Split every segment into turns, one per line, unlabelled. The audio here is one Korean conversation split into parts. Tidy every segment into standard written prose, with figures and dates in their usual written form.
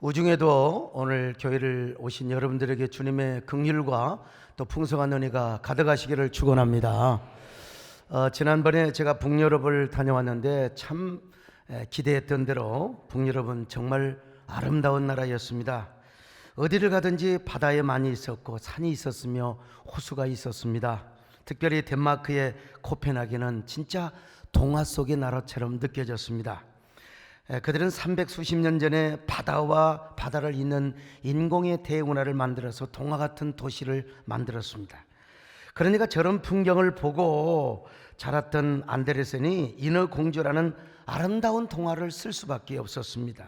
우중에도 오늘 교회를 오신 여러분들에게 주님의 긍휼과 또 풍성한 은혜가 가득하시기를 축원합니다. 지난번에 제가 북유럽을 다녀왔는데 참 기대했던 대로 북유럽은 정말 아름다운 나라였습니다. 어디를 가든지 바다에 많이 있었고 산이 있었으며 호수가 있었습니다. 특별히 덴마크의 코펜하겐은 진짜 동화 속의 나라처럼 느껴졌습니다. 그들은 300수십 년 전에 바다와 바다를 잇는 인공의 대운하를 만들어서 동화 같은 도시를 만들었습니다. 그러니까 저런 풍경을 보고 자랐던 안데르센이 인어공주라는 아름다운 동화를 쓸 수밖에 없었습니다.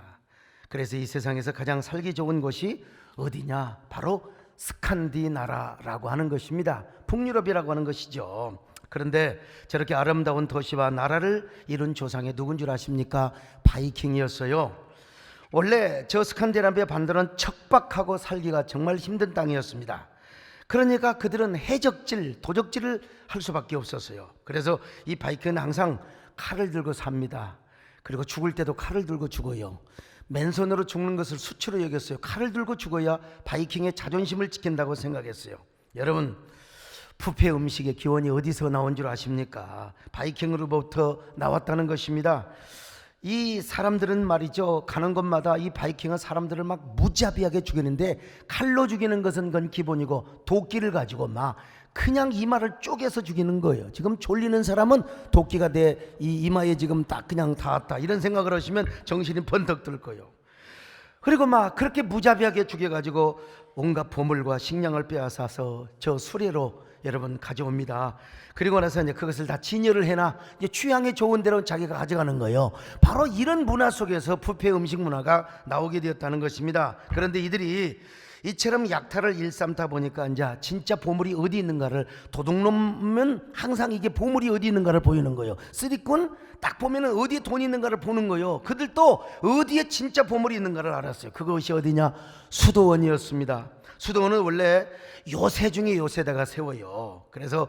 그래서 이 세상에서 가장 살기 좋은 곳이 어디냐? 바로 스칸디나라라고 하는 것입니다. 북유럽이라고 하는 것이죠. 그런데 저렇게 아름다운 도시와 나라를 이룬 조상이 누군 줄 아십니까? 바이킹이었어요. 원래 저 스칸디나비아 반도는 척박하고 살기가 정말 힘든 땅이었습니다. 그러니까 그들은 해적질, 도적질을 할 수밖에 없었어요. 그래서 이 바이킹은 항상 칼을 들고 삽니다. 그리고 죽을 때도 칼을 들고 죽어요. 맨손으로 죽는 것을 수치로 여겼어요. 칼을 들고 죽어야 바이킹의 자존심을 지킨다고 생각했어요. 여러분, 뷔페 음식의 기원이 어디서 나온 줄 아십니까? 바이킹으로부터 나왔다는 것입니다. 이 사람들은 말이죠, 가는 곳마다 이 바이킹은 사람들을 막 무자비하게 죽이는데, 칼로 죽이는 것은 그건 기본이고 도끼를 가지고 막 그냥 이마를 쪼개서 죽이는 거예요. 지금 졸리는 사람은 도끼가 내 이 이마에 지금 딱 그냥 닿았다 이런 생각을 하시면 정신이 번쩍 들 거예요. 그리고 막 그렇게 무자비하게 죽여가지고 온갖 보물과 식량을 빼앗아서 저 수레로 여러분 가져옵니다. 그리고 나서 이제 그것을 다 진열을 해놔 이제 취향에 좋은 대로 자기가 가져가는 거예요. 바로 이런 문화 속에서 뷔페 음식 문화가 나오게 되었다는 것입니다. 그런데 이들이 이처럼 약탈을 일삼다 보니까 이제 진짜 보물이 어디 있는가를, 도둑놈은 항상 이게 보물이 어디 있는가를 보이는 거예요. 쓰리꾼 딱 보면은 어디에 돈이 있는가를 보는 거예요. 그들도 어디에 진짜 보물이 있는가를 알았어요. 그것이 어디냐? 수도원이었습니다. 수도원은 원래 요새 중에 요새다가 세워요. 그래서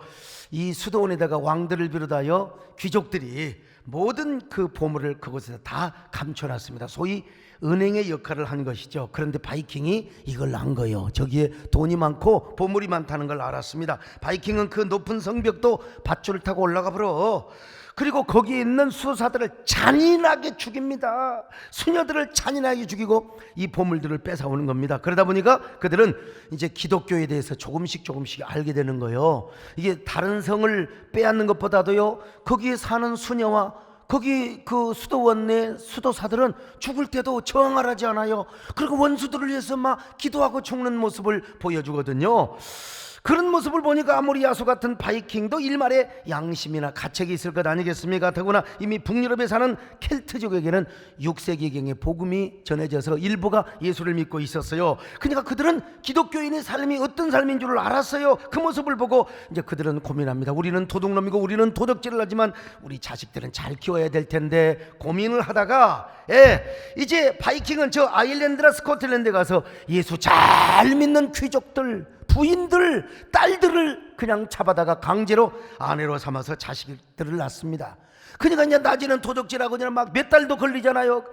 이 수도원에다가 왕들을 비롯하여 귀족들이 모든 그 보물을 그곳에서 다 감춰놨습니다. 소위 은행의 역할을 한 것이죠. 그런데 바이킹이 이걸 한 거예요. 저기에 돈이 많고 보물이 많다는 걸 알았습니다. 바이킹은 그 높은 성벽도 밧줄을 타고 올라가 버려. 그리고 거기에 있는 수도사들을 잔인하게 죽입니다. 수녀들을 잔인하게 죽이고 이 보물들을 뺏어오는 겁니다. 그러다 보니까 그들은 이제 기독교에 대해서 조금씩 알게 되는 거예요. 이게 다른 성을 빼앗는 것보다도요, 거기에 사는 수녀와 거기 그 수도원 내 수도사들은 죽을 때도 정활하지 않아요. 그리고 원수들을 위해서 막 기도하고 죽는 모습을 보여주거든요. 그런 모습을 보니까 아무리 야수 같은 바이킹도 일말의 양심이나 가책이 있을 것 아니겠습니까? 더구나 이미 북유럽에 사는 켈트족에게는 6세기경에 복음이 전해져서 일부가 예수를 믿고 있었어요. 그러니까 그들은 기독교인의 삶이 어떤 삶인 줄 알았어요. 그 모습을 보고 이제 그들은 고민합니다. 우리는 도둑놈이고 우리는 도덕질을 하지만 우리 자식들은 잘 키워야 될 텐데 고민을 하다가 이제 바이킹은 저 아일랜드나 스코틀랜드에 가서 예수 잘 믿는 귀족들, 부인들, 딸들을 그냥 잡아다가 강제로 아내로 삼아서 자식들을 낳습니다. 그러니까 이제 낮에는 도적질하고 그냥 막 몇 달도 걸리잖아요.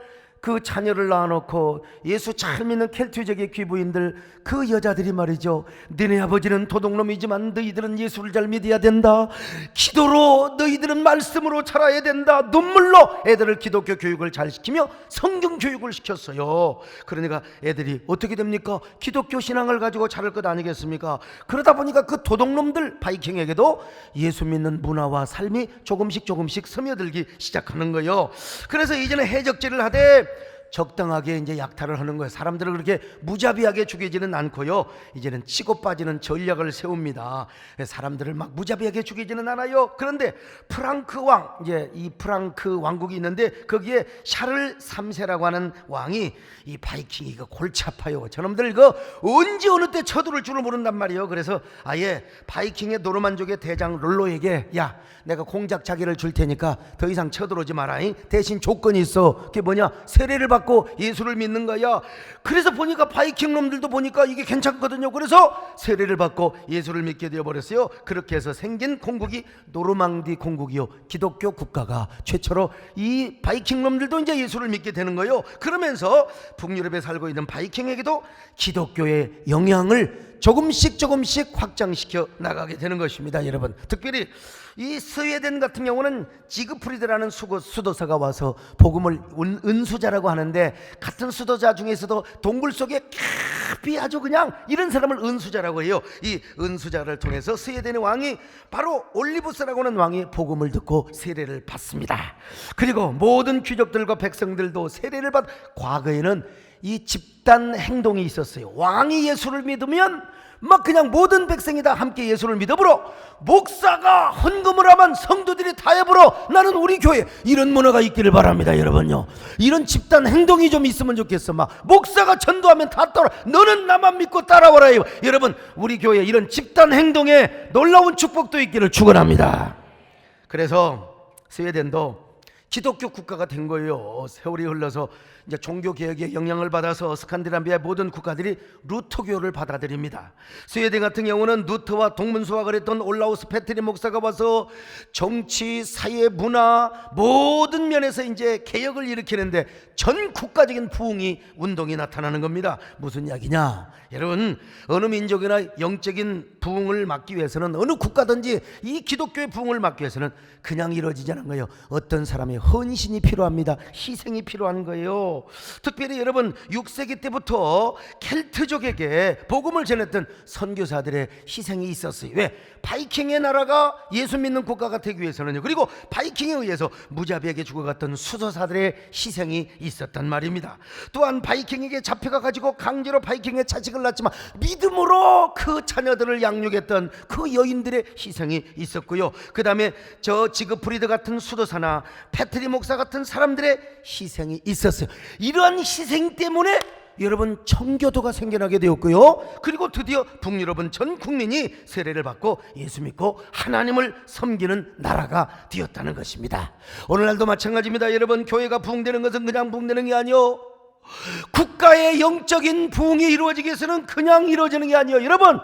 그 자녀를 낳아놓고 예수 잘 믿는 켈트족의 귀부인들, 그 여자들이 말이죠, 너네 아버지는 도둑놈이지만 너희들은 예수를 잘 믿어야 된다. 기도로 너희들은 말씀으로 자라야 된다. 눈물로 애들을 기독교 교육을 잘 시키며 성경 교육을 시켰어요. 그러니까 애들이 어떻게 됩니까? 기독교 신앙을 가지고 자랄 것 아니겠습니까? 그러다 보니까 그 도둑놈들 바이킹에게도 예수 믿는 문화와 삶이 조금씩 스며들기 시작하는 거예요. 그래서 이제는 해적질을 하되 적당하게 이제 약탈을 하는 거예요. 사람들을 그렇게 무자비하게 죽이지는 않고요, 이제는 치고 빠지는 전략을 세웁니다. 사람들을 막 무자비하게 죽이지는 않아요. 그런데 프랑크 왕, 이제 이 프랑크 왕국이 있는데 거기에 샤를 3세라고 하는 왕이 이 바이킹이 이거 골치 아파요. 저놈들 이거 언제 어느 때 쳐들을 줄을 모른단 말이에요. 그래서 아예 바이킹의 노르만족의 대장 롤로에게, 야, 내가 공작 자기를 줄 테니까 더 이상 쳐들어오지 마라. 대신 조건이 있어. 그게 뭐냐? 세례를 받고 받고 예수를 믿는 거야. 그래서 보니까 바이킹 놈들도 보니까 이게 괜찮거든요. 그래서 세례를 받고 예수를 믿게 되어버렸어요. 그렇게 해서 생긴 공국이 노르망디 공국이요, 기독교 국가가 최초로. 이 바이킹 놈들도 이제 예수를 믿게 되는 거예요. 그러면서 북유럽에 살고 있는 바이킹에게도 기독교의 영향을 조금씩 확장시켜 나가게 되는 것입니다. 여러분, 특별히 이 스웨덴 같은 경우는 지그프리드라는 수도사가 와서 복음을, 은수자라고 하는데, 같은 수도자 중에서도 동굴 속에 깊이 아주 그냥 이런 사람을 은수자라고 해요. 이 은수자를 통해서 스웨덴의 왕이, 바로 올리부스라고 하는 왕이 복음을 듣고 세례를 받습니다. 그리고 모든 귀족들과 백성들도 세례를 과거에는 이 집단 행동이 있었어요. 왕이 예수를 믿으면 막 그냥 모든 백성이 다 함께 예수를 믿어버려. 목사가 헌금을 하면 성도들이 다 해버려. 나는 우리 교회 이런 문화가 있기를 바랍니다. 여러분요, 이런 집단 행동이 좀 있으면 좋겠어. 막 목사가 전도하면 다 따라, 너는 나만 믿고 따라오라. 여러분, 우리 교회 이런 집단 행동에 놀라운 축복도 있기를 축원합니다. 그래서 스웨덴도 기독교 국가가 된 거예요. 세월이 흘러서 이제 종교 개혁의 영향을 받아서 스칸디나비아의 모든 국가들이 루터교를 받아들입니다. 스웨덴 같은 경우는 루터와 동문수학을 했던 올라우스 페트리 목사가 와서 정치, 사회, 문화 모든 면에서 이제 개혁을 일으키는데 전 국가적인 부흥이, 운동이 나타나는 겁니다. 무슨 이야기냐? 여러분, 어느 민족이나 영적인 부흥을 막기 위해서는, 어느 국가든지 이 기독교의 부흥을 막기 위해서는 그냥 이루어지지 않은 거예요. 어떤 사람의 헌신이 필요합니다. 희생이 필요한 거예요. 특별히 여러분, 6세기 때부터 켈트족에게 복음을 전했던 선교사들의 희생이 있었어요. 왜? 바이킹의 나라가 예수 믿는 국가가 되기 위해서는요. 그리고 바이킹에 의해서 무자비하게 죽어갔던 수도사들의 희생이 있었단 말입니다. 또한 바이킹에게 잡혀가 가지고 강제로 바이킹의 자식을 낳았지만 믿음으로 그 자녀들을 양육했던 그 여인들의 희생이 있었고요. 그 다음에 저 지그프리드 같은 수도사나 페트리 목사 같은 사람들의 희생이 있었어요. 이러한 희생 때문에 여러분, 청교도가 생겨나게 되었고요. 그리고 드디어 북유럽은 전 국민이 세례를 받고 예수 믿고 하나님을 섬기는 나라가 되었다는 것입니다. 오늘날도 마찬가지입니다. 여러분, 교회가 부흥되는 것은 그냥 부흥되는 게 아니요, 국가의 영적인 부흥이 이루어지기 위해서는 그냥 이루어지는 게 아니에요. 여러분,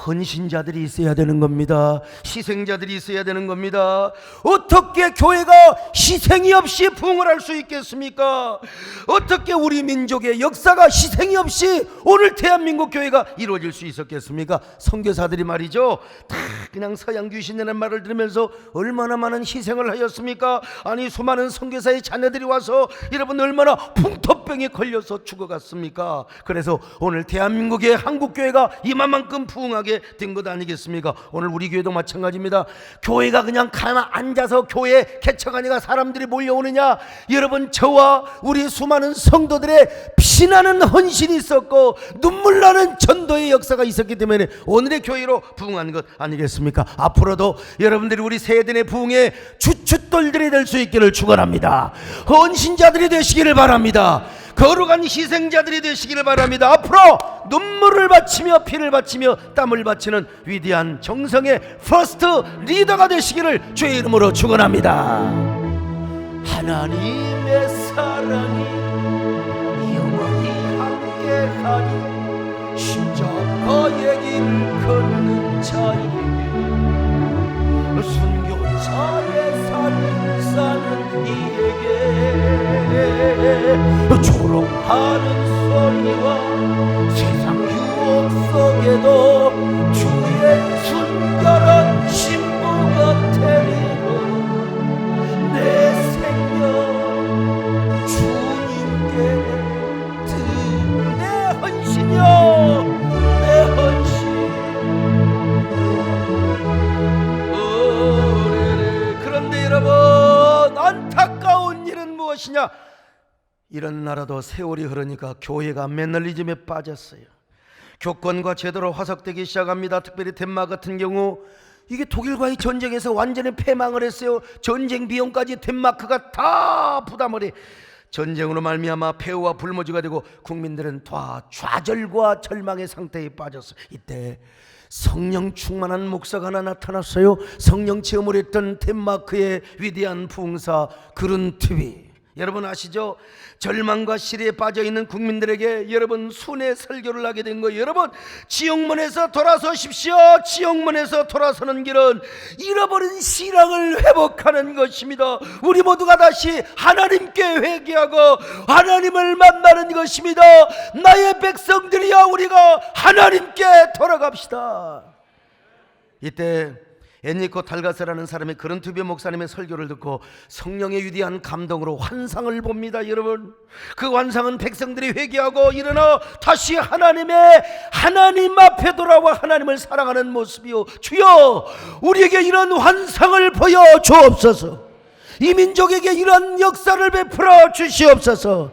헌신자들이 있어야 되는 겁니다. 희생자들이 있어야 되는 겁니다. 어떻게 교회가 희생이 없이 부흥을 할 수 있겠습니까? 어떻게 우리 민족의 역사가 희생이 없이 오늘 대한민국 교회가 이루어질 수 있었겠습니까? 선교사들이 말이죠, 다 그냥 서양 귀신이라는 말을 들으면서 얼마나 많은 희생을 하였습니까? 아니, 수많은 선교사의 자녀들이 와서 여러분 얼마나 풍토병에 걸려서 죽어갔습니까? 그래서 오늘 대한민국의 한국교회가 이만큼 부흥하게 된 것 아니겠습니까? 오늘 우리 교회도 마찬가지입니다. 교회가 그냥 가만 앉아서 교회 개척하니까 사람들이 몰려오느냐? 여러분, 저와 우리 수많은 성도들의 피나는 헌신이 있었고 눈물 나는 전도의 역사가 있었기 때문에 오늘의 교회로 부흥한 것 아니겠습니까? 앞으로도 여러분들이 우리 세대의 부흥의 주춧돌들이 될 수 있기를 축원합니다. 헌신자들이 되시기를 바랍니다. 거룩한 희생자들이 되시기를 바랍니다. 앞으로 눈물을 바치며 피를 바치며 땀을 바치는 위대한 정성의 퍼스트 리더가 되시기를 주의 이름으로 축원합니다. 하나님의 사랑이 영원히 함께하니 십자가의 길을 걷는 자에게 순교자의 삶을 사는 이에게 조롱하는 소리와 세상 유혹 속에도 주의 순결한 신부가 되리라. 내 생명 주님께 드린 내 헌신이여, 내 헌신. 그런데 여러분, 안타까운 일은 무엇이냐? 이런 나라도 세월이 흐르니까 교회가 매너리즘에 빠졌어요. 교권과 제도로 화석되기 시작합니다. 특별히 덴마크 같은 경우 이게 독일과의 전쟁에서 완전히 패망을 했어요. 전쟁 비용까지 덴마크가 다 부담을 해. 전쟁으로 말미암아 폐허와 불모지가 되고 국민들은 다 좌절과 절망의 상태에 빠졌어요. 이때 성령 충만한 목사가 하나 나타났어요. 성령 체험을 했던 덴마크의 위대한 부흥사 그룬트비. 여러분 아시죠? 절망과 시리에 빠져있는 국민들에게 여러분 순회 설교를 하게 된 거예요. 여러분, 지옥문에서 돌아서십시오. 지옥문에서 돌아서는 길은 잃어버린 신앙을 회복하는 것입니다. 우리 모두가 다시 하나님께 회개하고 하나님을 만나는 것입니다. 나의 백성들이야, 우리가 하나님께 돌아갑시다. 이때 엔리코 달가스라는 사람이 그런투비 목사님의 설교를 듣고 성령의 위대한 감동으로 환상을 봅니다. 여러분, 그 환상은 백성들이 회개하고 일어나 다시 하나님 앞에 돌아와 하나님을 사랑하는 모습이요, 주여 우리에게 이런 환상을 보여 주옵소서. 이 민족에게 이런 역사를 베풀어 주시옵소서.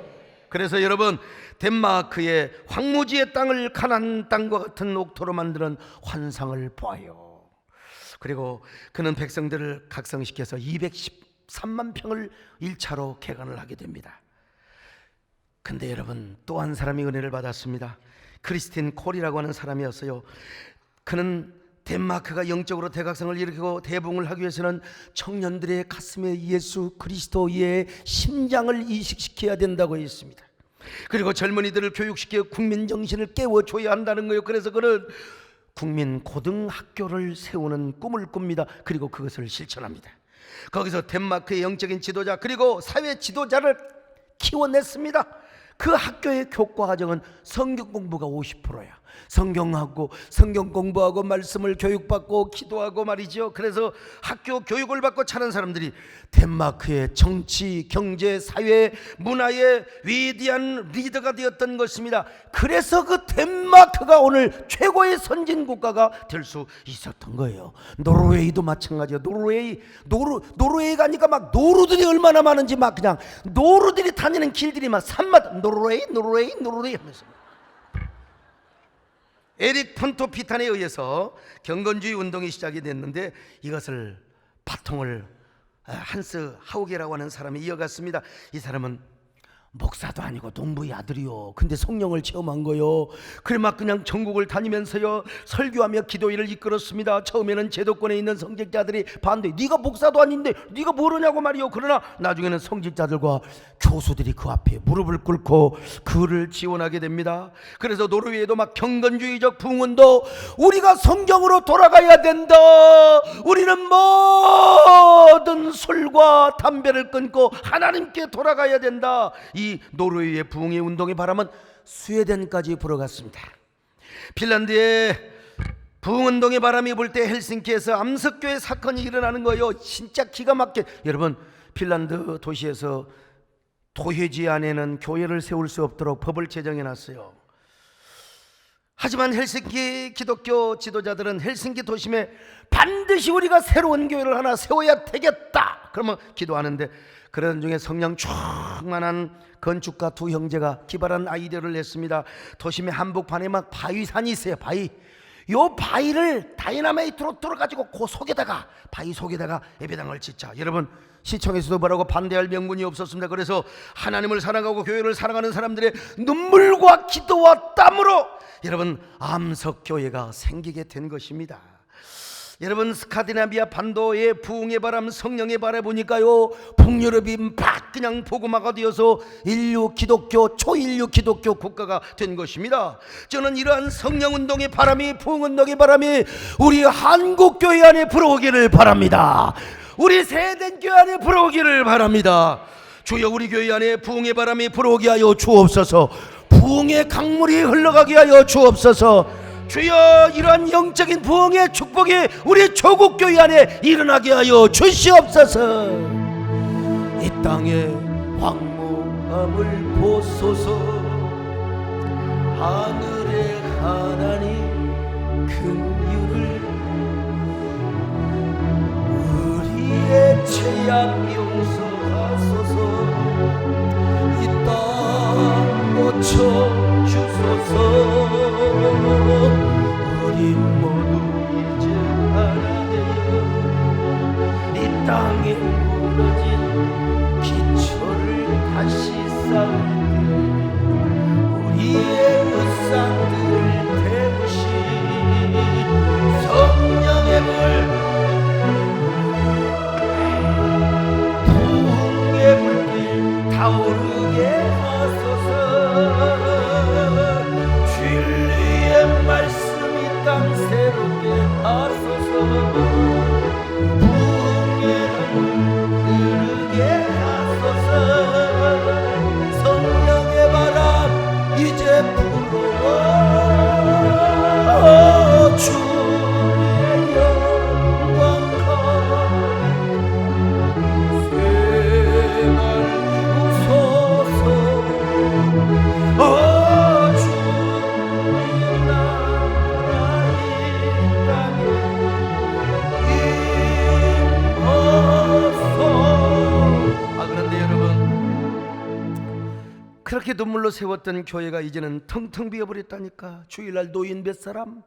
그래서 여러분, 덴마크의 황무지의 땅을 가나안 땅과 같은 옥토로 만드는 환상을 보아요. 그리고 그는 백성들을 각성시켜서 213만 평을 1차로 개간을 하게 됩니다. 근데 여러분, 또 한 사람이 은혜를 받았습니다. 크리스틴 콜이라고 하는 사람이었어요. 그는 덴마크가 영적으로 대각성을 일으키고 대붕을 하기 위해서는 청년들의 가슴에 예수 그리스도의 심장을 이식시켜야 된다고 했습니다. 그리고 젊은이들을 교육시켜 국민 정신을 깨워줘야 한다는 거예요. 그래서 그는 국민 고등학교를 세우는 꿈을 꿉니다. 그리고 그것을 실천합니다. 거기서 덴마크의 영적인 지도자 그리고 사회 지도자를 키워냈습니다. 그 학교의 교과 과정은 성경 공부가 50%야. 성경 공부하고 말씀을 교육받고 기도하고 말이죠. 그래서 학교 교육을 받고 자란 사람들이 덴마크의 정치, 경제, 사회, 문화의 위대한 리더가 되었던 것입니다. 그래서 그 덴마크가 오늘 최고의 선진 국가가 될 수 있었던 거예요. 노르웨이도 마찬가지예요. 노르웨이 가니까 막 노루들이 얼마나 많은지 막 그냥 노루들이 다니는 길들이 막 산마다 노르웨이 하면서. 에릭 폰토피탄에 의해서 경건주의 운동이 시작이 됐는데 이것을 바통을 한스 하우게라고 하는 사람이 이어갔습니다. 이 사람은 목사도 아니고 농부의 아들이요, 근데 성령을 체험한 거요. 그래 막 그냥 전국을 다니면서요 설교하며 기도회를 이끌었습니다. 처음에는 제도권에 있는 성직자들이 반대, 네가 목사도 아닌데 네가 뭐르냐고 말이요. 그러나 나중에는 성직자들과 교수들이 그 앞에 무릎을 꿇고 그를 지원하게 됩니다. 그래서 노르웨이도 막 경건주의적 부흥운동, 우리가 성경으로 돌아가야 된다, 우리는 모든 술과 담배를 끊고 하나님께 돌아가야 된다. 이 노르웨이의 부흥의 운동의 바람은 스웨덴까지 불어갔습니다. 핀란드의 부흥운동의 바람이 불 때 헬싱키에서 암석교회 사건이 일어나는 거예요. 진짜 기가 막혀. 여러분, 핀란드 도시에서 도회지 안에는 교회를 세울 수 없도록 법을 제정해놨어요. 하지만 헬싱키 기독교 지도자들은 헬싱키 도심에 반드시 우리가 새로운 교회를 하나 세워야 되겠다 그러면 기도하는데, 그런 중에 성령 충만한 건축가 두 형제가 기발한 아이디어를 냈습니다. 도심의 한복판에 막 바위산이 있어요. 요 바위를 다이나마이트로 뚫어가지고 그 속에다가, 바위 속에다가 예배당을 짓자. 여러분, 시청에서도 뭐라고 반대할 명분이 없었습니다. 그래서 하나님을 사랑하고 교회를 사랑하는 사람들의 눈물과 기도와 땀으로 여러분 암석교회가 생기게 된 것입니다. 여러분, 스카디나비아 반도의 부흥의 바람, 성령의 바람 보니까요 북유럽이 막 그냥 복음화가 되어서 초인류 기독교 국가가 된 것입니다. 저는 이러한 성령운동의 바람이, 부흥운동의 바람이 우리 한국교회 안에 불어오기를 바랍니다. 우리 세덴교회 안에 불어오기를 바랍니다. 주여, 우리 교회 안에 부흥의 바람이 불어오게 하여 주옵소서. 부흥의 강물이 흘러가게 하여 주옵소서. 주여, 이러한 영적인 부흥의 축복이 우리 조국교회 안에 일어나게 하여 주시옵소서. 이 땅의 황무함을 보소서. 하늘의 하나님 긍휼을, 우리의 죄악 용서하소서. 이 땅 고쳐 주소서. 우리 모두 이제 하나 되어 이 땅에 무너진 기초를 다시 쌓을 때 우리의 우상들을 태우시 성령의 불, 부흥의 불길 그물로 세웠던 교회가 이제는 텅텅 비어버렸다니까. 주일날 노인 몇 사람?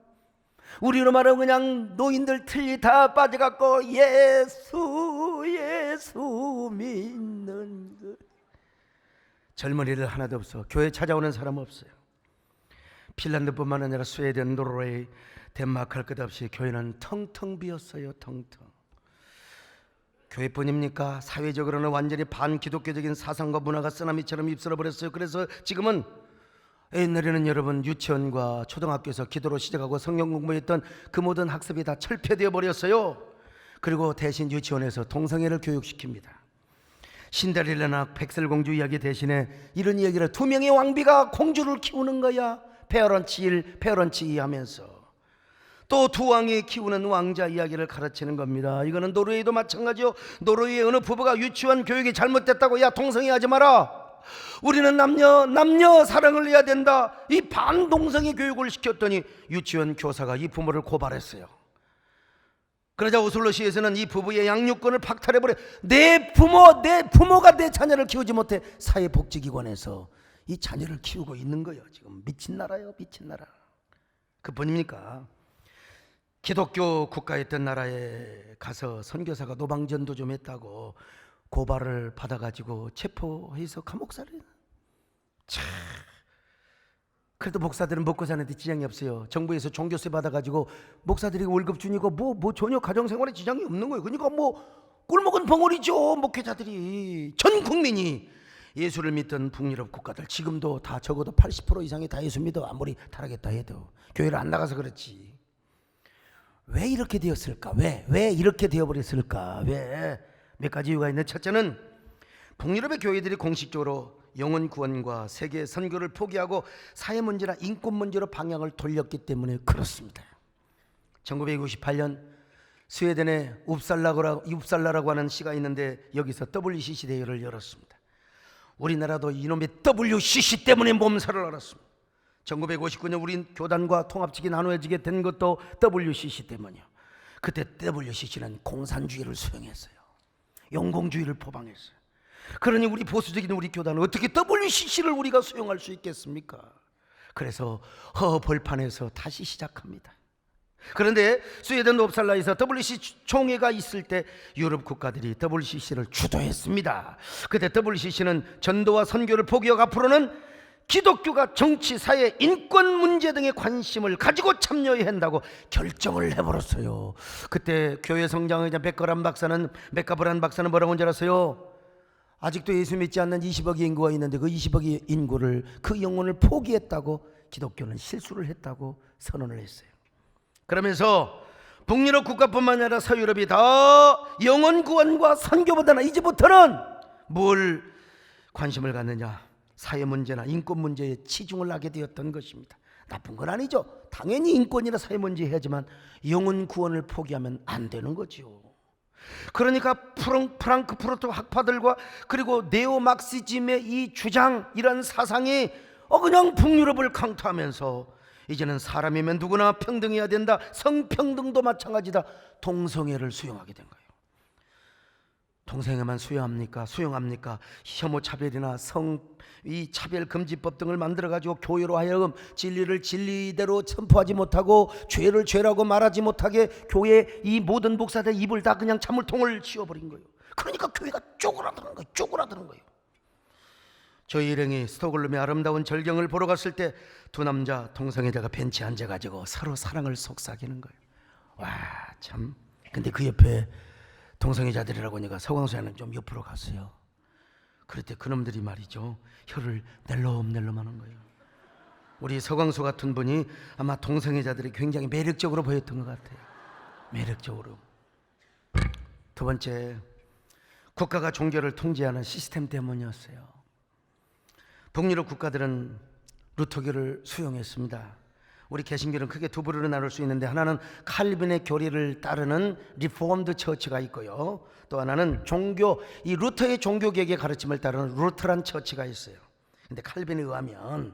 우리로 말하면 그냥 노인들 틀리 다 빠져갖고 예수 믿는 것. 젊은이들 하나도 없어. 교회 찾아오는 사람 없어요. 핀란드뿐만 아니라 스웨덴, 노르웨이, 덴마크 할 것 없이 교회는 텅텅 비었어요. 텅텅. 교회뿐입니까? 사회적으로는 완전히 반기독교적인 사상과 문화가 쓰나미처럼 휩쓸어 버렸어요. 그래서 지금은, 옛날에는 여러분 유치원과 초등학교에서 기도로 시작하고 성경 공부했던 그 모든 학습이 다 철폐되어 버렸어요. 그리고 대신 유치원에서 동성애를 교육시킵니다. 신데렐라나 백설공주 이야기 대신에 이런 이야기를, 두 명의 왕비가 공주를 키우는 거야. 페어런치 1, 페어런치 2 하면서 또 두 왕이 키우는 왕자 이야기를 가르치는 겁니다. 이거는 노르웨이도 마찬가지요. 노르웨이 어느 부부가 유치원 교육이 잘못됐다고, 야 동성애 하지 마라, 우리는 남녀 사랑을 해야 된다, 이 반동성애 교육을 시켰더니 유치원 교사가 이 부모를 고발했어요. 그러자 오슬로시에서는 이 부부의 양육권을 박탈해버려. 내 부모가 내 자녀를 키우지 못해 사회복지기관에서 이 자녀를 키우고 있는 거예요. 지금 미친 나라예요. 미친 나라. 그뿐입니까? 기독교 국가였던 나라에 가서 선교사가 노방전도 좀 했다고 고발을 받아가지고 체포해서 감옥살이. 그래도 목사들은 먹고 사는데 지장이 없어요. 정부에서 종교세 받아가지고 목사들이 월급 주니까 뭐 전혀 가정생활에 지장이 없는 거예요. 그러니까 꿀먹은 벙어리죠. 목회자들이. 전 국민이 예수를 믿던 북유럽 국가들 지금도 다 적어도 80% 이상이 다 예수 믿어. 아무리 타락했다 해도 교회를 안 나가서 그렇지. 왜 이렇게 되었을까? 왜 이렇게 되어버렸을까? 왜? 몇 가지 이유가 있는데, 첫째는 북유럽의 교회들이 공식적으로 영혼 구원과 세계 선교를 포기하고 사회 문제나 인권 문제로 방향을 돌렸기 때문에 그렇습니다. 1998년 스웨덴의 웁살라라고 하는 시가 있는데 여기서 WCC 대회를 열었습니다. 우리나라도 이놈의 WCC 때문에 몸살을 앓았습니다. 1959년 우리 교단과 통합직이 나누어지게 된 것도 WCC 때문이요. 그때 WCC는 공산주의를 수용했어요. 영공주의를 포방했어요. 그러니 우리 보수적인 우리 교단은 어떻게 WCC를 우리가 수용할 수 있겠습니까? 그래서 벌판에서 다시 시작합니다. 그런데 스웨덴 옵살라에서 WCC 총회가 있을 때 유럽 국가들이 WCC를 주도했습니다. 그때 WCC는 전도와 선교를 포기하고 앞으로는 기독교가 정치, 사회, 인권 문제 등에 관심을 가지고 참여해야 한다고 결정을 해버렸어요. 그때 교회 성장의자 맥가브란 박사는 뭐라고 한줄 아세요? 아직도 예수 믿지 않는 20억의 인구가 있는데 그 20억의 인구를, 그 영혼을 포기했다고 기독교는 실수를 했다고 선언을 했어요. 그러면서 북유럽 국가뿐만 아니라 서유럽이 다 영혼 구원과 선교보다는 이제부터는 뭘 관심을 갖느냐? 사회 문제나 인권 문제에 치중을 하게 되었던 것입니다. 나쁜 건 아니죠. 당연히 인권이나 사회 문제 해야지만 영혼 구원을 포기하면 안 되는 거죠. 그러니까 프랑크푸르트 학파들과 그리고 네오막시즘의 이 주장, 이런 사상이 그냥 북유럽을 강타하면서 이제는 사람이면 누구나 평등해야 된다, 성평등도 마찬가지다, 동성애를 수용하게 된 거예요. 동성애만 수용합니까? 혐오 차별이나 이 차별금지법 등을 만들어가지고 교회로 하여금 진리를 진리대로 선포하지 못하고 죄를 죄라고 말하지 못하게 교회 이 모든 목사들 입을 다 그냥 찬물통을 씌워버린 거예요. 그러니까 교회가 쪼그라드는 거예요. 저희 일행이 스톡홀름의 아름다운 절경을 보러 갔을 때 두 남자 동성애자가 벤치에 앉아가지고 서로 사랑을 속삭이는 거예요. 와, 참. 근데 그 옆에 동성애자들이라고 하니까 서광수야는 좀 옆으로 갔어요. 그럴 때 그놈들이 말이죠, 혀를 낼름낼름 하는 거예요. 우리 서광수 같은 분이 아마 동성애자들이 굉장히 매력적으로 보였던 것 같아요. 매력적으로. 두 번째, 국가가 종교를 통제하는 시스템 때문이었어요. 북유럽 국가들은 루터교를 수용했습니다. 우리 개신교는 크게 두 부류로 나눌 수 있는데, 하나는 칼빈의 교리를 따르는 리포먼드 처치가 있고요, 또 하나는 이 루터의 종교개혁의 가르침을 따르는 루터란 처치가 있어요. 근데 칼빈에 의하면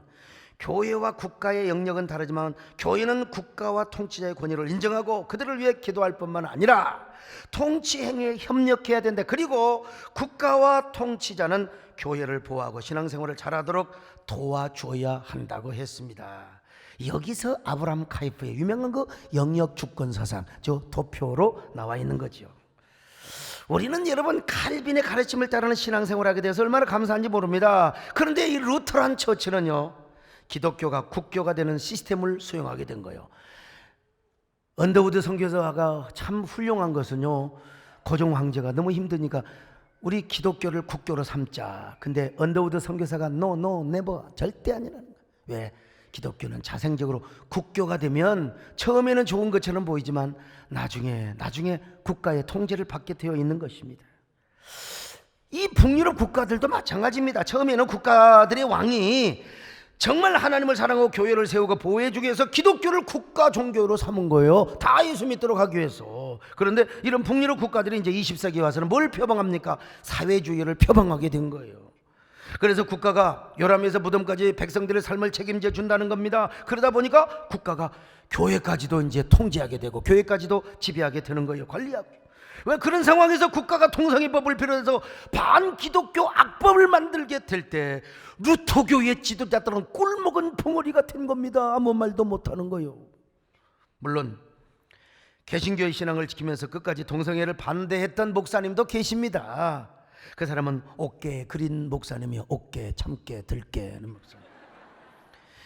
교회와 국가의 영역은 다르지만 교회는 국가와 통치자의 권위를 인정하고 그들을 위해 기도할 뿐만 아니라 통치 행위에 협력해야 된다. 그리고 국가와 통치자는 교회를 보호하고 신앙생활을 잘하도록 도와줘야 한다고 했습니다. 여기서 아브라함 카이프의 유명한 그 영역 주권 사상, 저 도표로 나와 있는 거죠. 우리는 여러분 칼빈의 가르침을 따르는 신앙생활을 하게 돼서 얼마나 감사한지 모릅니다. 그런데 이 루터란 처치는요, 기독교가 국교가 되는 시스템을 수용하게 된 거예요. 언더우드 선교사가 참 훌륭한 것은요, 고종 황제가 너무 힘드니까 우리 기독교를 국교로 삼자. 근데 언더우드 선교사가 no, never, 절대 아니라는 거예요. 왜? 기독교는 자생적으로 국교가 되면 처음에는 좋은 것처럼 보이지만 나중에 국가의 통제를 받게 되어 있는 것입니다. 이 북유럽 국가들도 마찬가지입니다. 처음에는 국가들의 왕이 정말 하나님을 사랑하고 교회를 세우고 보호해주기 위해서 기독교를 국가 종교로 삼은 거예요. 다 예수 믿도록 하기 위해서. 그런데 이런 북유럽 국가들이 이제 20세기에 와서는 뭘 표방합니까? 사회주의를 표방하게 된 거예요. 그래서 국가가 요람에서 무덤까지 백성들의 삶을 책임져 준다는 겁니다. 그러다 보니까 국가가 교회까지도 이제 통제하게 되고 교회까지도 지배하게 되는 거예요. 관리하고. 왜 그런 상황에서 국가가 통상의법을 필요해서 반기독교 악법을 만들게 될 때 루터교의 지도자들은 꿀먹은 벙어리가 된 겁니다. 아무 말도 못하는 거예요. 물론 개신교의 신앙을 지키면서 끝까지 동성애를 반대했던 목사님도 계십니다. 그 사람은 옥계 그린 목사님이요. 옥계 참깨 들깨는 목사님.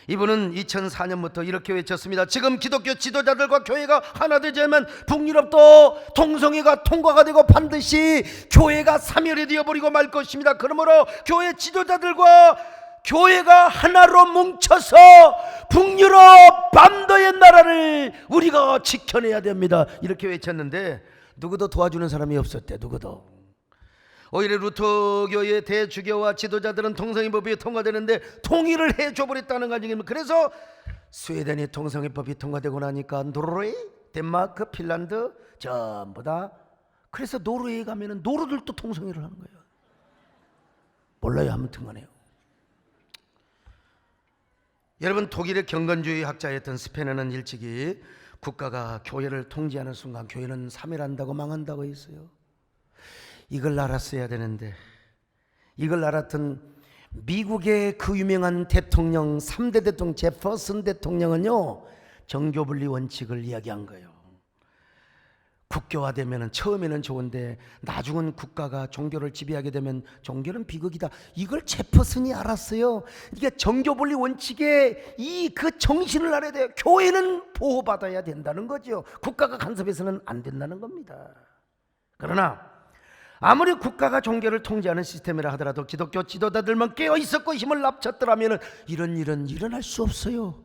이분은 2004년부터 이렇게 외쳤습니다. 지금 기독교 지도자들과 교회가 하나 되자면 북유럽도 동성애가 통과가 되고 반드시 교회가 사멸이 되어버리고 말 것입니다. 그러므로 교회 지도자들과 교회가 하나로 뭉쳐서 북유럽 반도의 나라를 우리가 지켜내야 됩니다. 이렇게 외쳤는데 누구도 도와주는 사람이 없었대. 누구도. 오히려 루터교의 대주교와 지도자들은 동성애법이 통과되는데 통일을 해줘버렸다는 가정입니다. 그래서 스웨덴이 동성애법이 통과되고 나니까 노르웨이, 덴마크, 핀란드 전부 다, 그래서 노르웨이 가면은 노르들도 동성애를 하는 거예요. 몰라요. 아무튼 간에요. 여러분, 독일의 경건주의 학자였던 스페너는 일찍이 국가가 교회를 통제하는 순간 교회는 사멸한다고 망한다고 했어요. 이걸 알았어야 되는데, 이걸 알았던 미국의 그 유명한 대통령 3대 대통령 제퍼슨 대통령은요, 정교분리 원칙을 이야기한 거예요. 국교화되면 처음에는 좋은데 나중은 국가가 종교를 지배하게 되면 종교는 비극이다. 이걸 제퍼슨이 알았어요. 이게 정교분리 원칙의 이 그 정신을 알아야 돼요. 교회는 보호받아야 된다는 거죠. 국가가 간섭해서는 안 된다는 겁니다. 그러나 아무리 국가가 종교를 통제하는 시스템이라 하더라도 기독교 지도자들만 깨어 있었고 힘을 합쳤더라면 이런 일은 일어날 수 없어요.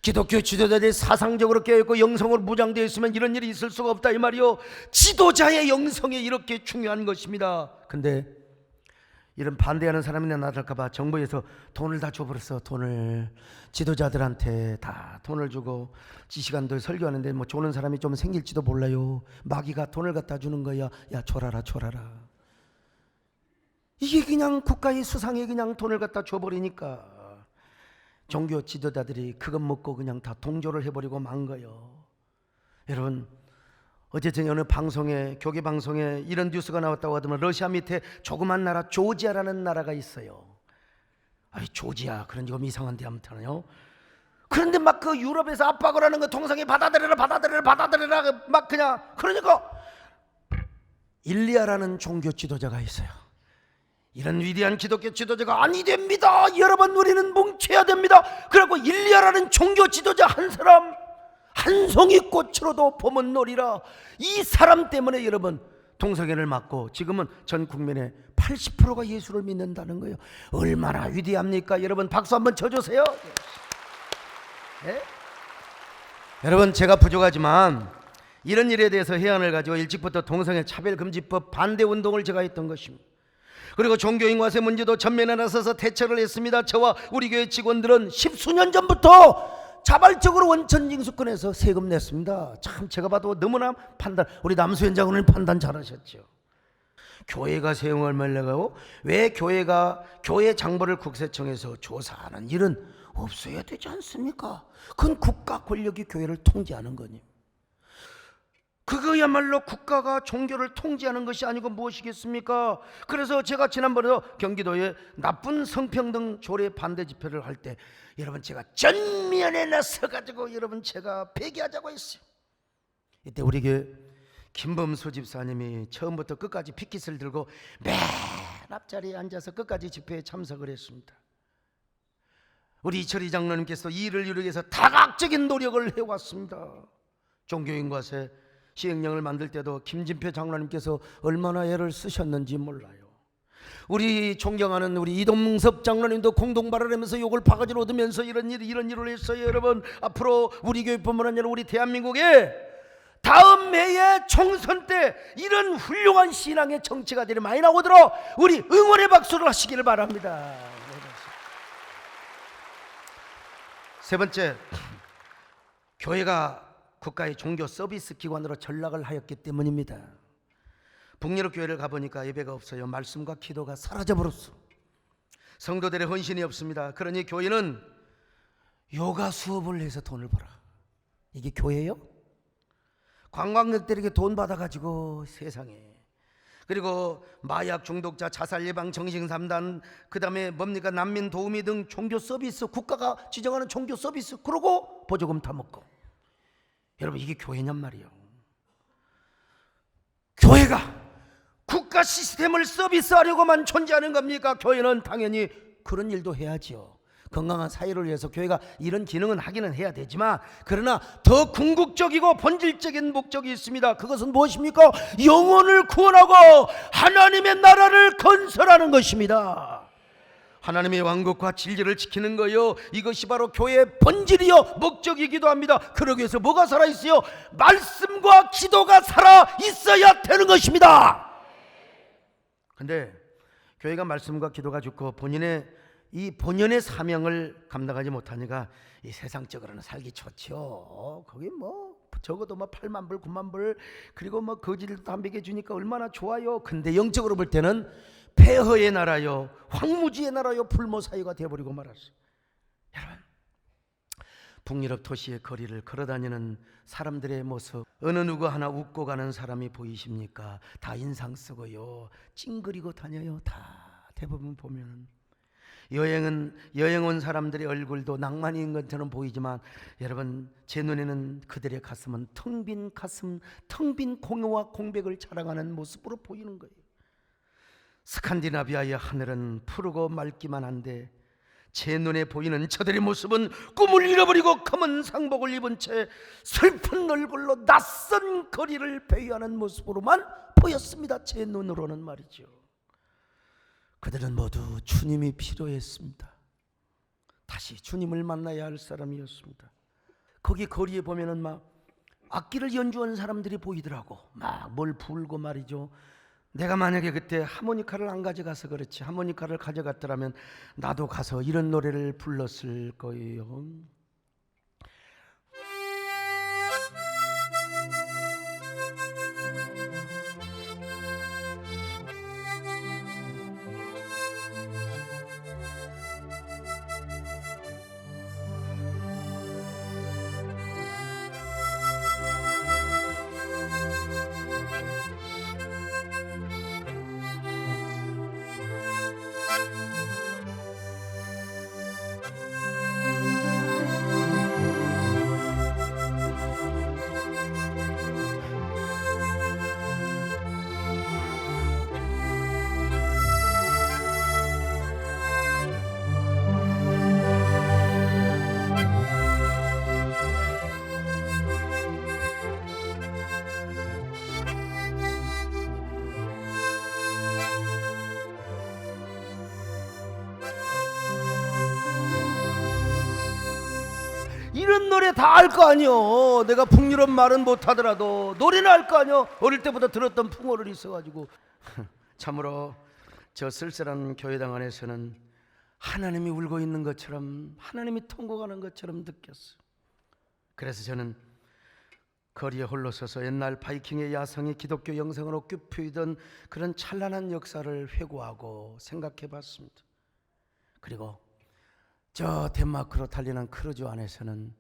기독교 지도자들이 사상적으로 깨어있고 영성으로 무장되어 있으면 이런 일이 있을 수가 없다 이 말이요. 지도자의 영성이 이렇게 중요한 것입니다. 근데 이런 반대하는 사람이 나타날까 봐 정부에서 돈을 다 줘버렸어. 돈을 지도자들한테 다 돈을 주고 지시간도 설교하는데 뭐 조는 사람이 좀 생길지도 몰라요. 마귀가 돈을 갖다 주는 거야. 야 줘라라. 이게 그냥 국가의 수상에 그냥 돈을 갖다 줘버리니까 종교 지도자들이 그것 먹고 그냥 다 동조를 해버리고 만 거예요. 여러분, 어쨌든 어느 방송에, 교계 방송에 이런 뉴스가 나왔다고 하더만 러시아 밑에 조그만 나라 조지아라는 나라가 있어요. 아이 조지아 그런 좀 이상한데 아무튼요. 그런데 막 그 유럽에서 압박을 하는 거 동성애 받아들여라 막 그냥 그러니까 일리아라는 종교 지도자가 있어요. 이런 위대한 기독교 지도자가 아니 됩니다. 여러분 우리는 뭉쳐야 됩니다. 그리고 일리아라는 종교 지도자 한 사람 한 송이 꽃으로도 봄은 노리라. 이 사람 때문에 여러분 동성애를 막고 지금은 전 국민의 80%가 예수를 믿는다는 거예요. 얼마나 위대합니까? 여러분 박수 한번 쳐주세요. 네? 여러분 제가 부족하지만 이런 일에 대해서 해안을 가지고 일찍부터 동성애 차별금지법 반대운동을 제가 했던 것입니다. 그리고 종교인과세 문제도 전면에 나서서 대처를 했습니다. 저와 우리 교회 직원들은 10수년 전부터 자발적으로 원천징수권에서 세금 냈습니다. 참 제가 봐도 너무나 판단, 우리 남수현 장로님 판단 잘하셨죠. 교회가 세금을 매려고 왜 교회가 교회 장부를 국세청에서 조사하는 일은 없어야 되지 않습니까? 그건 국가 권력이 교회를 통제하는 거니. 그거야말로 국가가 종교를 통제하는 것이 아니고 무엇이겠습니까? 그래서 제가 지난번에도 경기도에 나쁜 성평등 조례 반대 집회를 할 때 여러분 제가 전면에 나서가지고 여러분 제가 폐기하자고 했어요. 이때 우리 교회 김범수 집사님이 처음부터 끝까지 피켓을 들고 맨 앞자리에 앉아서 끝까지 집회에 참석을 했습니다. 우리 이철희 장로님께서 이 일을 이루기 위해서 다각적인 노력을 해왔습니다. 종교인과세 시행령을 만들 때도 김진표 장로님께서 얼마나 애를 쓰셨는지 몰라요. 우리 존경하는 우리 이동섭 장로님도 공동 발언하면서 이걸 바가지로 얻으면서 이런 일을 했어요. 여러분, 앞으로 우리 교회뿐만 아니라 우리 대한민국에 다음 해에 총선 때 이런 훌륭한 신앙의 정치가들이 많이 나오도록 우리 응원의 박수를 하시기를 바랍니다. 세 번째, 교회가 국가의 종교 서비스 기관으로 전락을 하였기 때문입니다. 북유럽 교회를 가보니까 예배가 없어요. 말씀과 기도가 사라져버렸어. 성도들의 헌신이 없습니다. 그러니 교회는 요가 수업을 해서 돈을 벌어. 이게 교회예요? 관광객들에게 돈 받아가지고 세상에. 그리고 마약 중독자 자살 예방 정신상담, 그 다음에 뭡니까 난민 도우미 등 종교 서비스, 국가가 지정하는 종교 서비스, 그러고 보조금 타먹고. 여러분, 이게 교회냔 말이에요. 교회가 국가 시스템을 서비스하려고만 존재하는 겁니까? 교회는 당연히 그런 일도 해야지요. 건강한 사회를 위해서 교회가 이런 기능은 하기는 해야 되지만, 그러나 더 궁극적이고 본질적인 목적이 있습니다. 그것은 무엇입니까? 영혼을 구원하고 하나님의 나라를 건설하는 것입니다. 하나님의 왕국과 진리를 지키는 거요, 이것이 바로 교회의 본질이요 목적이기도 합니다. 그러기 위해서 뭐가 살아있어요? 말씀과 기도가 살아있어야 되는 것입니다. 근데 교회가 말씀과 기도가 죽고 이 본연의 사명을 감당하지 못하니까 이 세상적으로는 살기 좋죠. 거기 뭐 적어도 뭐 8만 불 9만 불, 그리고 뭐 거지들도 담배게 주니까 얼마나 좋아요. 근데 영적으로 볼 때는 폐허의 나라요, 황무지의 나라요, 불모사유가 되어버리고 말았어요. 여러분, 북유럽 도시의 거리를 걸어다니는 사람들의 모습, 어느 누구 하나 웃고 가는 사람이 보이십니까? 다 인상 쓰고요, 찡그리고 다녀요. 다 대부분 보면 여행 온 사람들의 얼굴도 낭만인 것처럼 보이지만, 여러분, 제 눈에는 그들의 가슴은 텅 빈 가슴, 텅 빈 공허와 공백을 자랑하는 모습으로 보이는 거예요. 스칸디나비아의 하늘은 푸르고 맑기만 한데 제 눈에 보이는 저들의 모습은 꿈을 잃어버리고 검은 상복을 입은 채 슬픈 얼굴로 낯선 거리를 배회하는 모습으로만 보였습니다. 제 눈으로는 말이죠. 그들은 모두 주님이 필요했습니다. 다시 주님을 만나야 할 사람이었습니다. 거기 거리에 보면은 막 악기를 연주하는 사람들이 보이더라고. 막 뭘 불고 말이죠. 내가 만약에 그때 하모니카를 안 가져가서 그렇지, 하모니카를 가져갔더라면 나도 가서 이런 노래를 불렀을 거예요. 이런 노래 다 알 거 아니요. 내가 북유럽 말은 못하더라도 노래는 알 거 아니요. 어릴 때부터 들었던 풍어를 있어가지고 참으로 저 쓸쓸한 교회당 안에서는 하나님이 울고 있는 것처럼, 하나님이 통곡하는 것처럼 느꼈어요. 그래서 저는 거리에 홀로 서서 옛날 바이킹의 야성이 기독교 영성으로 굽히던 그런 찬란한 역사를 회고하고 생각해 봤습니다. 그리고 저 덴마크로 달리는 크루즈 안에서는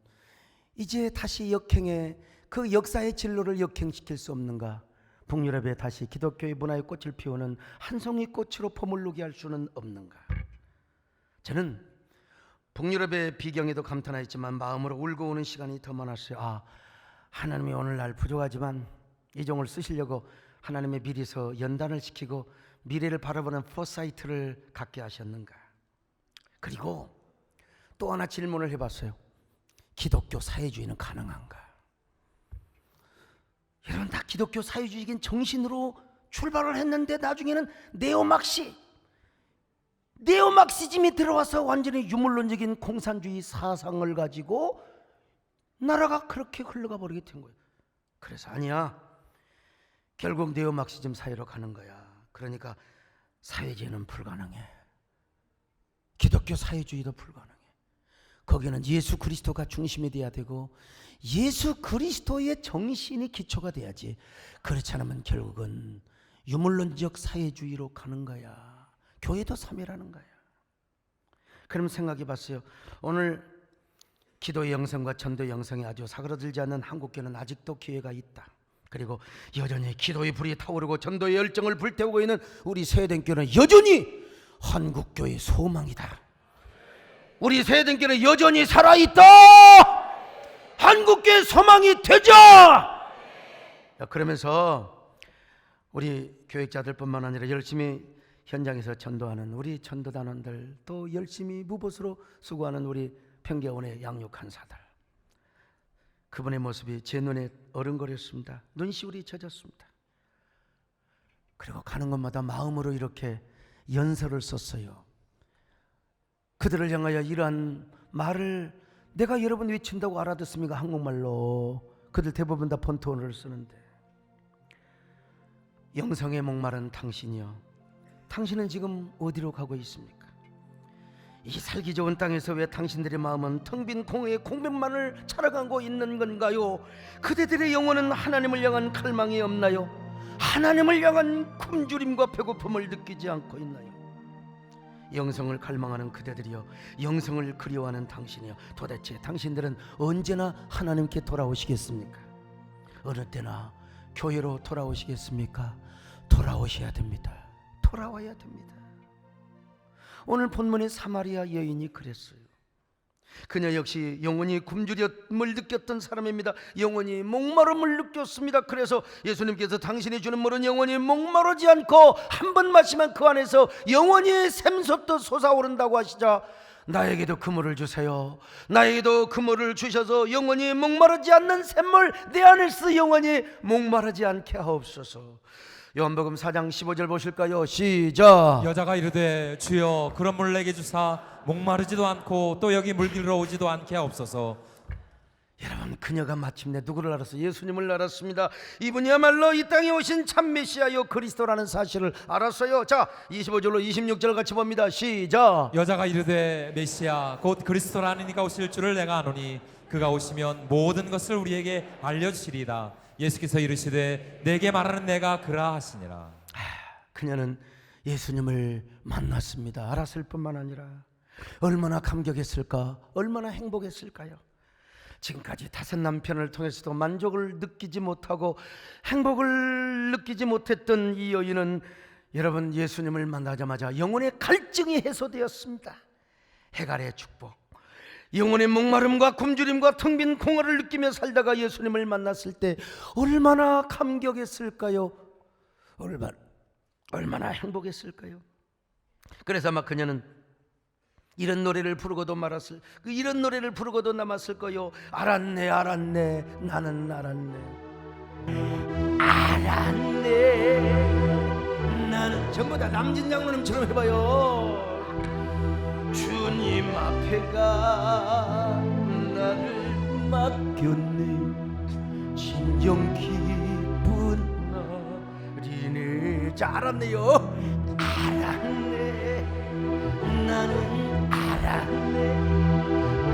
이제 다시 역행의 그 역사의 진로를 역행시킬 수 없는가? 북유럽에 다시 기독교의 문화의 꽃을 피우는 한 송이 꽃으로 퍼물르게 할 수는 없는가? 저는 북유럽의 비경에도 감탄하였지만 마음으로 울고 오는 시간이 더 많았어요. 하나님이 오늘날 부족하지만 이 종을 쓰시려고 하나님의 미리서 연단을 시키고 미래를 바라보는 포사이트를 갖게 하셨는가? 그리고 또 하나 질문을 해봤어요. 기독교 사회주의는 가능한가? 여러분, 다 기독교 사회주의적인 정신으로 출발을 했는데 나중에는 네오막시즘이 들어와서 완전히 유물론적인 공산주의 사상을 가지고 나라가 그렇게 흘러가 버리게 된 거예요. 그래서 아니야, 결국 네오막시즘 사회로 가는 거야. 그러니까 사회주의는 불가능해. 기독교 사회주의도 불가능해. 거기는 예수 그리스도가 중심이 돼야 되고 예수 그리스도의 정신이 기초가 돼야지. 그렇지 않으면 결국은 유물론적 사회주의로 가는 거야. 교회도 사멸하는 거야. 그럼 생각해 봤어요. 오늘 기도의 영성과 전도의 영성이 아주 사그러들지 않는 한국교회는 아직도 기회가 있다. 그리고 여전히 기도의 불이 타오르고 전도의 열정을 불태우고 있는 우리 세대교회는 여전히 한국교회의 소망이다. 우리 세대교회는 여전히 살아있다. 한국교회의 소망이 되자. 그러면서 우리 교육자들뿐만 아니라 열심히 현장에서 전도하는 우리 전도단원들, 또 열심히 무보수로 수고하는 우리 평교원의 양육간사들, 그분의 모습이 제 눈에 어른거렸습니다. 눈시울이 젖었습니다. 그리고 가는 곳마다 마음으로 이렇게 연설을 썼어요. 그들을 향하여 이러한 말을 내가 여러분 외친다고 알아듣습니까? 한국말로. 그들 대부분 다 본토어를 쓰는데, 영성에 목마른 당신이여, 당신은 지금 어디로 가고 있습니까? 이 살기 좋은 땅에서 왜 당신들의 마음은 텅 빈 공허의 공백만을 찾아가고 있는 건가요? 그대들의 영혼은 하나님을 향한 갈망이 없나요? 하나님을 향한 굶주림과 배고픔을 느끼지 않고 있나요? 영성을 갈망하는 그대들이여, 영성을 그리워하는 당신이여, 도대체 당신들은 언제나 하나님께 돌아오시겠습니까? 어느 때나 교회로 돌아오시겠습니까? 돌아오셔야 됩니다. 돌아와야 됩니다. 오늘 본문의 사마리아 여인이 그랬어요. 그녀 역시 영원히 굶주림을 느꼈던 사람입니다. 영원히 목마름을 느꼈습니다. 그래서 예수님께서 당신이 주는 물은 영원히 목마르지 않고 한 번 마시면 그 안에서 영원히 샘솟듯 솟아오른다고 하시자, 나에게도 그 물을 주세요. 나에게도 그 물을 주셔서 영원히 목마르지 않는 샘물 내 안에서 영원히 목마르지 않게 하옵소서. 요한복음 4장 15절 보실까요? 시작.
여자가 이르되 주여 그런 물 내게 주사 목마르지도 않고 또 여기 물 길러 오지도 않게 하옵소서.
여러분, 그녀가 마침내 누구를 알았어요? 예수님을 알았습니다. 이분이야말로 이 땅에 오신 참 메시아요 그리스도라는 사실을 알았어요. 자, 25절로 26절 같이 봅니다. 시작.
여자가 이르되 메시아 곧 그리스도라는 이가 오실 줄을 내가 아노니 그가 오시면 모든 것을 우리에게 알려주시리이다. 예수께서 이르시되 내게 말하는 내가 그라 하시니라.
그녀는 예수님을 만났습니다. 알았을 뿐만 아니라 얼마나 감격했을까, 얼마나 행복했을까요? 지금까지 5 남편을 통해서도 만족을 느끼지 못하고 행복을 느끼지 못했던 이 여인은 여러분, 예수님을 만나자마자 영혼의 갈증이 해소되었습니다. 해갈의 축복, 영혼의 목마름과 굶주림과 텅 빈 공허를 느끼며 살다가 예수님을 만났을 때 얼마나 감격했을까요? 얼마나 행복했을까요? 그래서 아마 그녀는 이런 노래를 부르고도 남았을 거요. 알았네, 알았네, 나는 알았네, 나는. 전부 다 남진장로님처럼 해봐요. 주님 앞에가 나를 맡겼네, 진정 기쁜 날이네. 자, 알았네요. 알았네, 나는 알았네,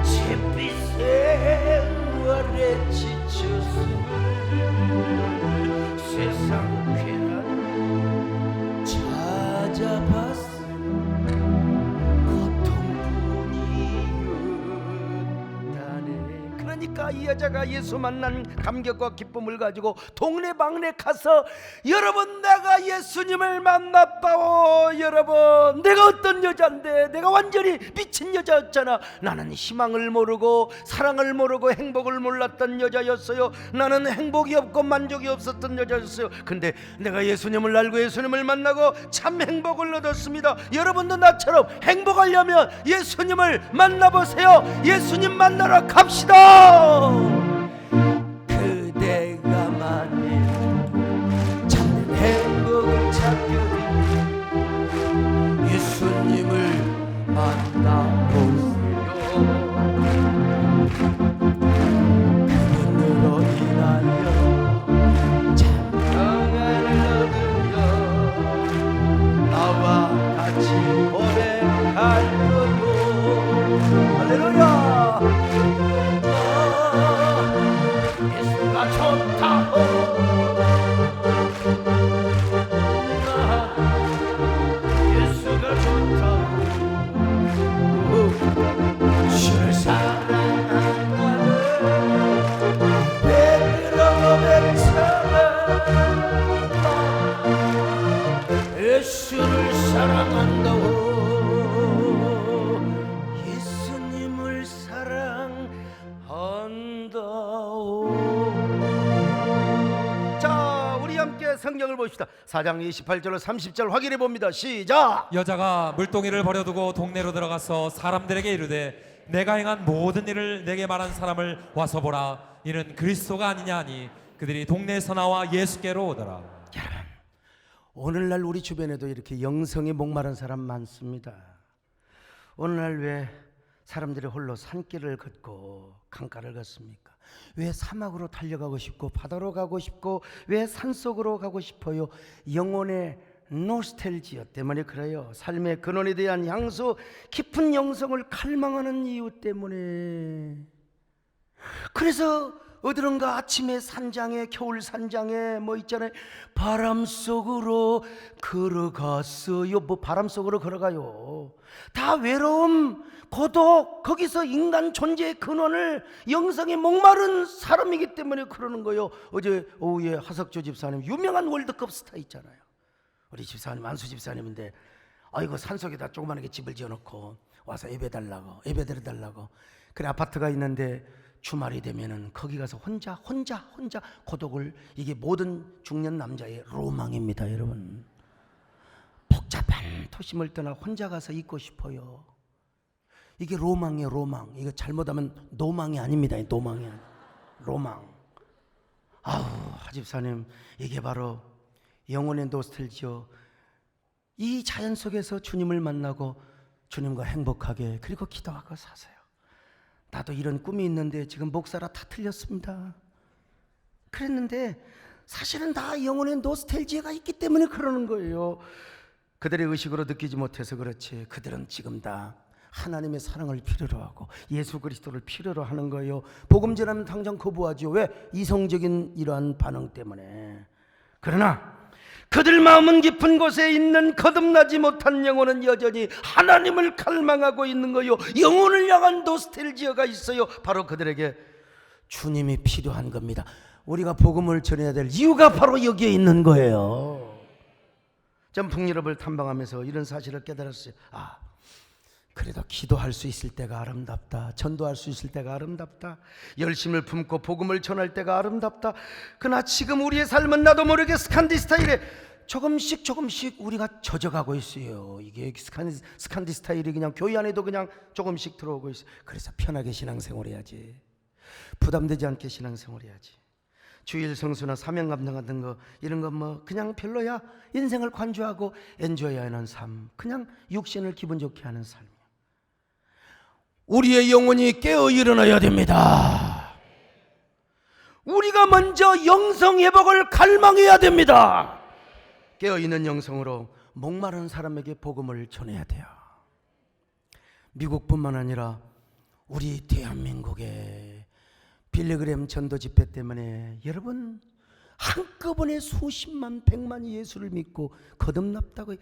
잿빛 생활에 지쳤음을 세상 괴란 찾아봤음 고통뿐이었다네. 그러니까 그러니까 이 여자가 예수 만난 감격과 기쁨을 가지고 동네방네 가서 여러분 내가 예수님을 만났다오. 여러분 내가 어떤 여잔데 내가 완전히 미친 여자였잖아. 나는 희망을 모르고 사랑을 모르고 행복을 몰랐던 여자였어요. 나는 행복이 없고 만족이 없었던 여자였어요. 근데 내가 예수님을 알고 예수님을 만나고 참 행복을 얻었습니다. 여러분도 나처럼 행복하려면 예수님을 만나보세요. 예수님 만나러 갑시다. 그대가 만일 참된 행복을 찾게 되면 예수님을 만나보세요. 그분으로 인하여 참 평안을 얻으며 나와 같이 고백할 거요. 할렐루야. 예수가 좋다고 예수가 좋다고 주를 사랑한다는 베드로 외쳐라. 예수를 사랑한다고 예수님을 사랑한다오. 자, 우리 함께 성경을 봅시다. 4장 28절로 30절 확인해 봅니다. 시작.
여자가 물동이를 버려두고 동네로 들어가서 사람들에게 이르되 내가 행한 모든 일을 내게 말한 사람을 와서 보라. 이는 그리스도가 아니냐 하니 그들이 동네에서 나와 예수께로 오더라.
여러분, 오늘날 우리 주변에도 이렇게 영성에 목마른 사람 많습니다. 오늘날 왜 사람들이 홀로 산길을 걷고 강가를 걷습니까? 왜 사막으로 달려가고 싶고 바다로 가고 싶고 왜 산속으로 가고 싶어요? 영혼의 노스텔지어 때문에 그래요. 삶의 근원에 대한 향수, 깊은 영성을 갈망하는 이유 때문에. 그래서 어디론가 아침에 산장에 겨울 산장에 뭐 있잖아요. 바람 속으로 걸어갔어요. 뭐 바람 속으로 걸어가요. 다 외로움, 고독, 거기서 인간 존재의 근원을 영성에 목마른 사람이기 때문에 그러는 거예요. 어제 오후에 하석조 집사님 유명한 월드컵 스타 있잖아요. 우리 집사님 안수 집사님인데 아이고 산속에다 조그만하게 집을 지어놓고 와서 예배 드려달라고 그래 아파트가 있는데 주말이 되면은 거기 가서 혼자 고독을. 이게 모든 중년 남자의 로망입니다. 여러분, 복잡한 도심을 떠나 혼자 가서 있고 싶어요. 이게 로망이에요. 로망. 이거 잘못하면 노망이 아닙니다. 노망이 아니에요. 로망. 아우 하집사님, 이게 바로 영혼의 노스텔지어. 이 자연 속에서 주님을 만나고 주님과 행복하게 그리고 기도하고 사세요. 나도 이런 꿈이 있는데 지금 목사라 다 틀렸습니다. 그랬는데 사실은 다 영혼의 노스텔지어가 있기 때문에 그러는 거예요. 그들의 의식으로 느끼지 못해서 그렇지 그들은 지금 다 하나님의 사랑을 필요로 하고 예수 그리스도를 필요로 하는 거예요. 복음 전하면 당장 거부하죠. 왜? 이성적인 이러한 반응 때문에. 그러나 그들 마음은 깊은 곳에 있는 거듭나지 못한 영혼은 여전히 하나님을 갈망하고 있는 거요. 영혼을 향한 노스텔지어가 있어요. 바로 그들에게 주님이 필요한 겁니다. 우리가 복음을 전해야 될 이유가 바로 여기에 있는 거예요. 전 북유럽을 탐방하면서 이런 사실을 깨달았어요. 아, 그래도 기도할 수 있을 때가 아름답다. 전도할 수 있을 때가 아름답다. 열심을 품고 복음을 전할 때가 아름답다. 그러나 지금 우리의 삶은 나도 모르게 스칸디 스타일에 조금씩 우리가 젖어가고 있어요. 이게 스칸디 스타일이 그냥 교회 안에도 그냥 조금씩 들어오고 있어요. 그래서 편하게 신앙생활 해야지. 부담되지 않게 신앙생활 해야지. 주일 성수나 사명 감당 같은 거 이런 거 뭐 그냥 별로야. 인생을 관조하고 엔조이하는 삶, 그냥 육신을 기분 좋게 하는 삶. 우리의 영혼이 깨어 일어나야 됩니다. 우리가 먼저 영성 회복을 갈망해야 됩니다. 깨어있는 영성으로 목마른 사람에게 복음을 전해야 돼요. 미국뿐만 아니라 우리 대한민국의 빌리그램 전도 집회 때문에 여러분 한꺼번에 수십만 백만이 예수를 믿고 거듭났다고.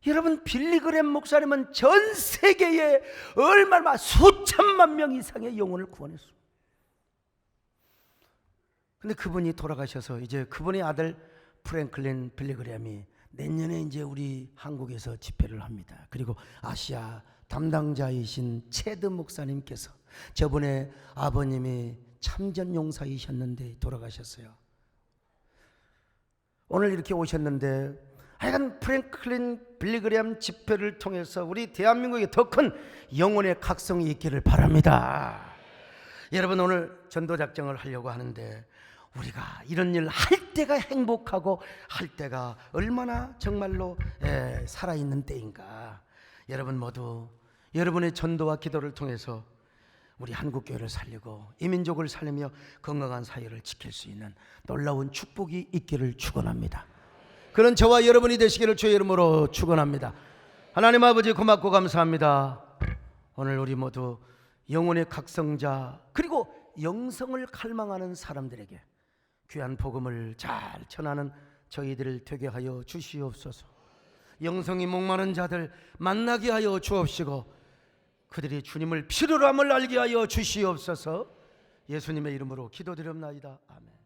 여러분, 빌리그램 목사님은 전 세계에 얼마나 수천만 명 이상의 영혼을 구원했어요. 근데 그분이 돌아가셔서 이제 그분의 아들 프랭클린 빌리그램이 내년에 이제 우리 한국에서 집회를 합니다. 그리고 아시아 담당자이신 체드 목사님께서 저번에 아버님이 참전 용사이셨는데 돌아가셨어요. 오늘 이렇게 오셨는데 하여간 프랭클린 빌리그램 집회를 통해서 우리 대한민국에 더 큰 영혼의 각성이 있기를 바랍니다. 여러분, 오늘 전도작정을 하려고 하는데 우리가 이런 일 할 때가 행복하고 할 때가 얼마나 정말로 살아있는 때인가. 여러분 모두 여러분의 전도와 기도를 통해서 우리 한국교회를 살리고 이 민족을 살리며 건강한 사회를 지킬 수 있는 놀라운 축복이 있기를 축원합니다. 그런 저와 여러분이 되시기를 주의 이름으로 축원합니다. 하나님 아버지, 고맙고 감사합니다. 오늘 우리 모두 영혼의 각성자 그리고 영성을 갈망하는 사람들에게 귀한 복음을 잘 전하는 저희들을 되게 하여 주시옵소서. 영성이 목마른 자들 만나게 하여 주옵시고 그들이 주님을 필요로 함을 알게 하여 주시옵소서. 예수님의 이름으로 기도드립나이다. 아멘.